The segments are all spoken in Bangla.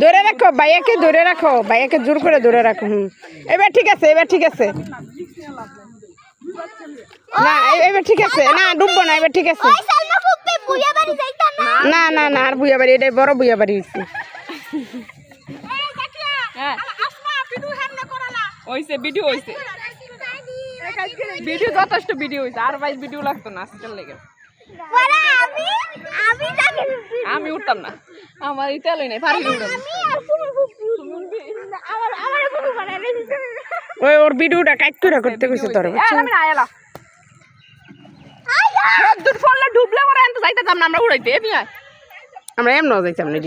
ধরে রাখো ভাইয়াকে জোর করে ধরে রাখো। এবার ঠিক আছে না, এবার ঠিক আছে না, ডুববো না, এবার ঠিক আছে। না না না, আর বুয়া বাড়ি, এটাই বড় বুয়া বাড়ি হয়েছে। ভিডিও যথেষ্ট ভিডিও হয়েছে, আর ভাই ভিডিও লাগতো না আজকাল লেগে। আমি উঠতাম না, আমার এই তেলই নাই, পারি উঠতাম। ওর ভিডিওটা কাট করে করতে কইছে তোর। আমি না আয়ালা দূর পড়লে ডুবলে মরে এত যাইতাম না আমরা উড়াইতে। আমরা এমনও যাইতাম না।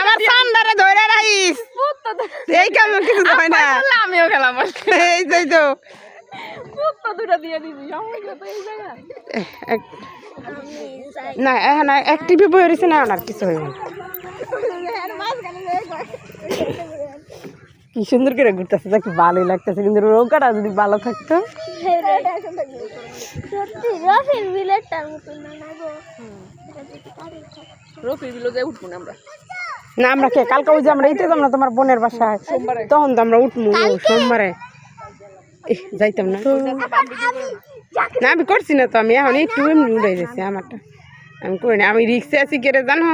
আমার সান্দারে ধরে রাখিস, এই কাম কিছু হয় না। আমিও গেলাম, এই যাই তো দুটা দিয়ে দিবি না, এখন অ্যাক্টিভে বই রয়েছে না, আর কিছু হইব না। কি সুন্দর করে ঘুরতেছে, দেখি ভালোই লাগতেছে, কিন্তু রোগাটা যদি ভালো থাকতো। না আমরা কে কালকে ওই যে আমরা এইতে যাম না তোমার বোনের বাসায়, তখন তো আমরা উঠবো সোমবারে। যাইতাম না না, আমি করছি না তো, আমি এখন একটু এমনি উড়াই দিয়েছি আমারটা। আমি করি না, আমি রিক্সে আছি কেড়ে জানো।